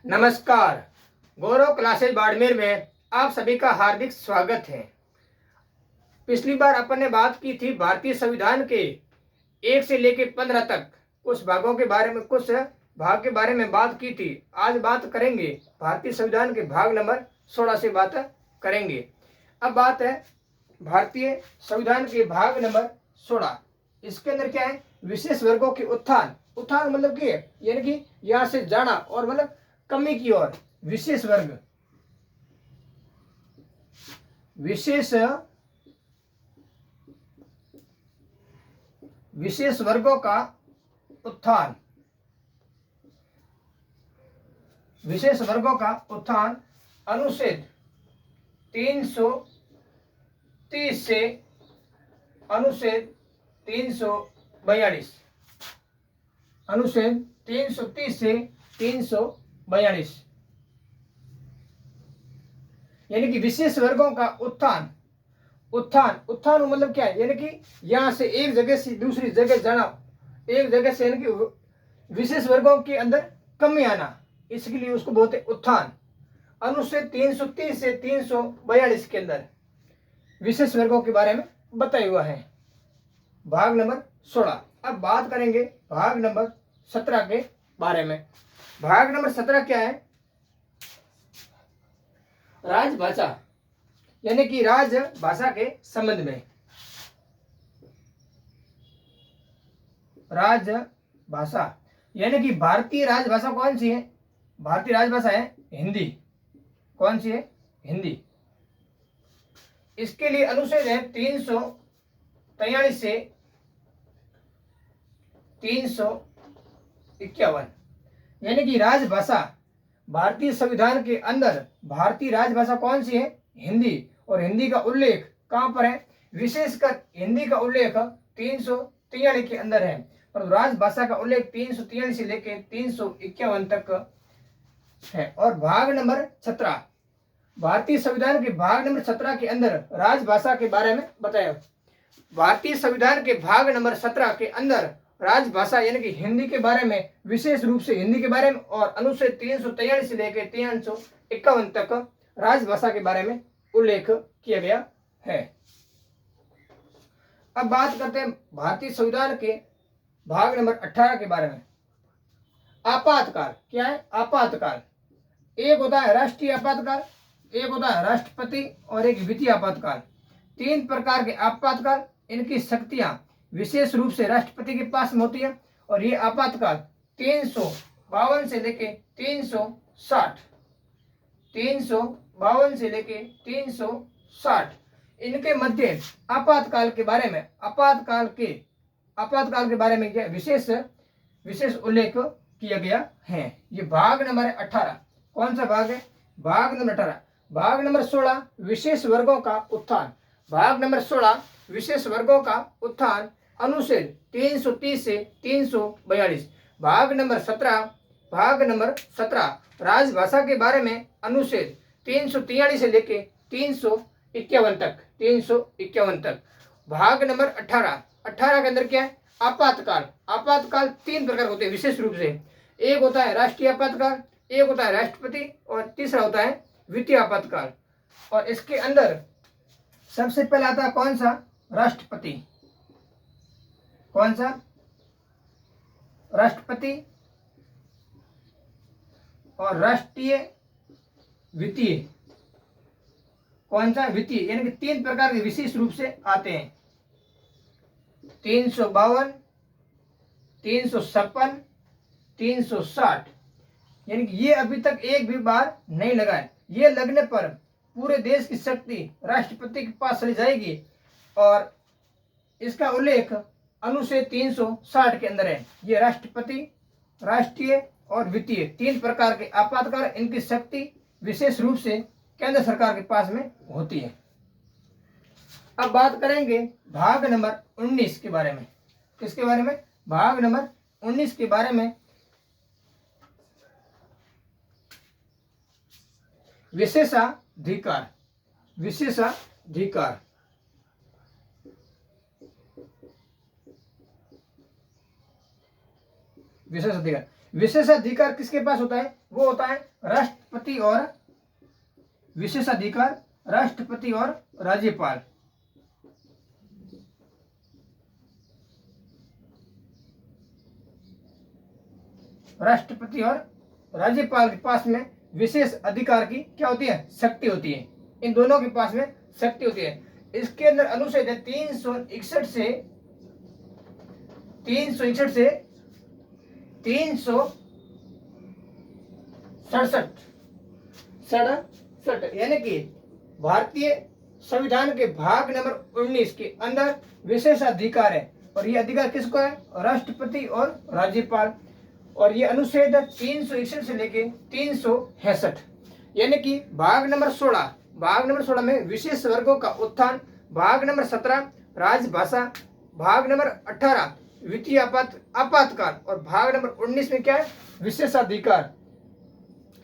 नमस्कार। गौरव क्लासेज बाड़मेर में आप सभी का हार्दिक स्वागत है। पिछली बार अपन ने बात की थी भारतीय संविधान के 1 से लेकर 15 तक कुछ भागों के बारे में, कुछ भाग के बारे में बात की थी। आज बात करेंगे भारतीय संविधान के भाग नंबर 16 से बात करेंगे। अब बात है भारतीय संविधान के भाग नंबर 16। इसके अंदर क्या है? विशेष वर्गों के उत्थान। उत्थान मतलब कि यानी कि यहाँ से जाना और मतलब कमी की ओर। विशेष वर्ग, विशेष वर्गों का उत्थान, विशेष वर्गों का उत्थान अनुच्छेद 330 से अनुच्छेद 342, अनुच्छेद 330 से 342 यानी कि विशेष वर्गों का उत्थान। उत्थान मतलब क्या है? यानी कि यहां से एक जगह से दूसरी जगह जाना, एक जगह से यानी कि विशेष वर्गों के अंदर कमी आना, इसके लिए उसको बोलते उत्थान। अनुच्छेद 330 से 342 के अंदर विशेष वर्गों के बारे में बताया हुआ है, भाग नंबर 16। अब बात करेंगे भाग नंबर 17 के बारे में। भाग नंबर 17 क्या है? राजभाषा, यानी कि राजभाषा के संबंध में। राजभाषा यानी कि भारतीय राजभाषा कौन सी है? भारतीय राजभाषा है हिंदी। कौन सी है? हिंदी। इसके लिए अनुच्छेद है 343 से 351, यानी कि राजभाषा भारतीय संविधान के अंदर भारतीय राजभाषा कौन सी है? हिंदी। और हिंदी का उल्लेख कहां पर है? विशेषकर हिंदी का उल्लेख 343 के अंदर है, पर राजभाषा का उल्लेख 343 से लेकर 351 तक है। और भाग नंबर 17, भारतीय संविधान के भाग नंबर 17 के अंदर राजभाषा के बारे में बताया। भारतीय संविधान के भाग नंबर 17 के अंदर राजभाषा यानी कि हिंदी के बारे में, विशेष रूप से हिंदी के बारे में, और अनुच्छेद 343 से लेकर 351 तक राजभाषा के बारे में उल्लेख किया गया है। अब बात करते हैं भारतीय संविधान के भाग नंबर 18 के बारे में। आपातकाल क्या है? आपातकाल एक होता है राष्ट्रीय आपातकाल, एक होता है राष्ट्रपति, और एक वित्तीय आपातकाल। 3 प्रकार के आपातकाल। इनकी शक्तियां विशेष रूप से राष्ट्रपति के पास में होती है। और ये आपातकाल 352 से लेके 360, 352 से लेके 360 इनके मध्य आपातकाल के बारे में, आपातकाल के बारे में क्या विशेष उल्लेख किया गया है। ये भाग नंबर 18। कौन सा भाग है? भाग नंबर 18। भाग नंबर 16 विशेष वर्गों का उत्थान। भाग नंबर 16 विशेष वर्गों का उत्थान अनुच्छेद 330 से 342। भाग नंबर 17 राजभाषा के बारे में अनुच्छेद 343 से लेके 351 तक। भाग नंबर 18 के अंदर क्या है? आपातकाल। आपातकाल 3 प्रकार होते हैं विशेष रूप से। एक होता है राष्ट्रीय आपातकाल, एक होता है राष्ट्रपति, और तीसरा होता है वित्तीय आपातकाल। और इसके अंदर सबसे पहले आता है कौन सा? राष्ट्रपति। कौन सा? राष्ट्रपति। और राष्ट्रीय वित्तीय। कौन सा? वित्तीय। यानी कि 3 प्रकार के विशेष रूप से आते हैं। 352, 356, 360। यानी कि ये अभी तक एक भी बार नहीं लगा है। ये लगने पर पूरे देश की शक्ति राष्ट्रपति के पास चली जाएगी। और इसका उल्लेख अनुच्छेद 360 के अंदर है। ये राष्ट्रपति, राष्ट्रीय और वित्तीय 3 प्रकार के आपातकाल, इनकी शक्ति विशेष रूप से केंद्र सरकार के पास में होती है। अब बात करेंगे भाग नंबर 19 के बारे में। किसके बारे में? भाग नंबर 19 के बारे में। विशेषाधिकार। विशेषाधिकार किसके पास होता है? वो होता है राष्ट्रपति और विशेषाधिकार, राष्ट्रपति और राज्यपाल। राष्ट्रपति और राज्यपाल के पास में विशेष अधिकार की क्या होती है, शक्ति होती है। इन दोनों के पास में शक्ति होती है। इसके अंदर अनुच्छेद है 361 से 367 यानी कि भारतीय संविधान के भाग नंबर 19 के अंदर विशेष अधिकार है, और ये अधिकार किसको है, राष्ट्रपति और राज्यपाल। और ये अनुच्छेद 361 से लेके 366 यानी कि भाग नंबर 16 में विशेष वर्गों का उत्थान, भाग नंबर 17 राजभाषा, भाग नंबर 18 वित्तीय आपातकाल, और भाग नंबर 19 में क्या है, विशेषाधिकार।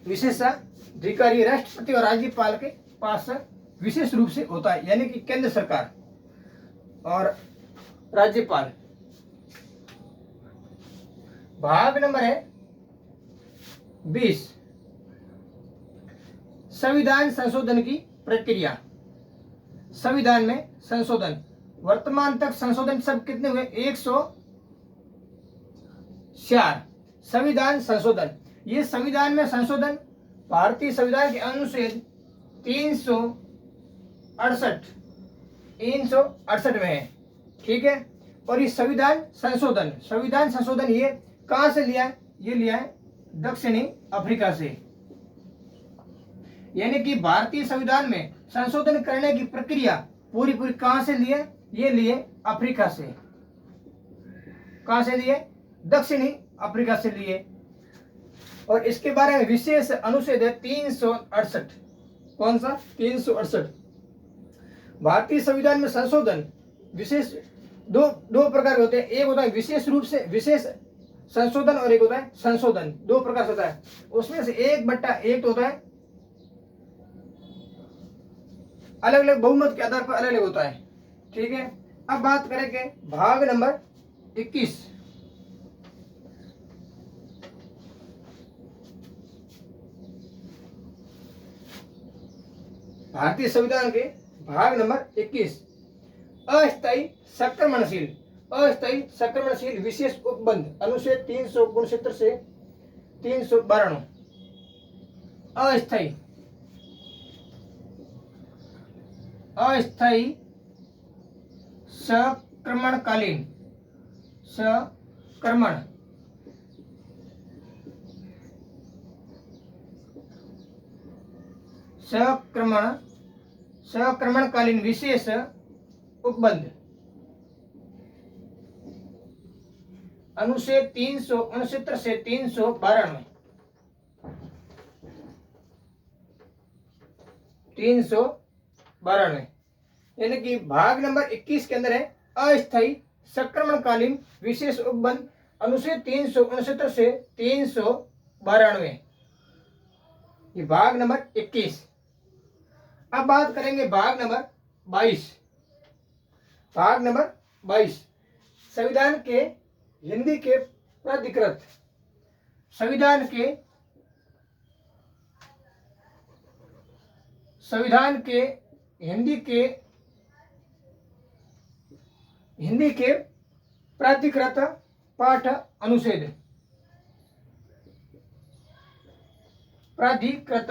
विशेषाधिकार ये राष्ट्रपति और राज्यपाल के पास विशेष रूप से होता है, यानी कि केंद्र सरकार और राज्यपाल। भाग नंबर है 20 संविधान संशोधन की प्रक्रिया। संविधान में संशोधन, वर्तमान तक संशोधन सब कितने हुए, 104 संविधान संशोधन। ये संविधान में संशोधन भारतीय संविधान के अनुच्छेद 368 में है, ठीक है। और ये संविधान संशोधन ये कहां से लिया है, ये लिया है दक्षिणी अफ्रीका से। यानी कि भारतीय संविधान में संशोधन करने की प्रक्रिया पूरी कहां से लिए, ये लिए अफ्रीका से। कहां से लिए, दक्षिणी अफ्रीका से लिए। और इसके बारे में विशेष अनुच्छेद है 368। कौन सा, 368। भारतीय संविधान में संशोधन विशेष दो प्रकार के होते हैं। एक होता है विशेष रूप से विशेष संशोधन, और एक होता है संशोधन। दो प्रकार से होता है। उसमें से 1/1 तो होता है अलग अलग बहुमत के आधार पर अलग अलग होता है, ठीक है। अब बात करेंगे भाग नंबर 21। भारतीय संविधान के भाग नंबर 21 अस्थायी संक्रमणशील विशेष उपबंध, अनुच्छेद 369 से 392। अस्थायी संक्रमणकालीन संक्रमणकालीन विशेष उपबंध, अनुच्छेद 369 से 392। 392 यानी कि भाग नंबर 21 के अंदर है अस्थायी संक्रमणकालीन विशेष उपबंध, अनुच्छेद 369 से 392। ये भाग नंबर 21। अब बात करेंगे भाग नंबर 22। भाग नंबर 22 संविधान के हिंदी के प्राधिकृत, संविधान के हिंदी के प्राधिकृत पाठ अनुच्छेद, प्राधिकृत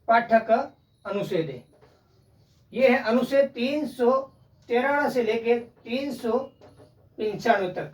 पाठक अनुच्छेद है। ये है अनुच्छेद 393 से लेकर 395 तक।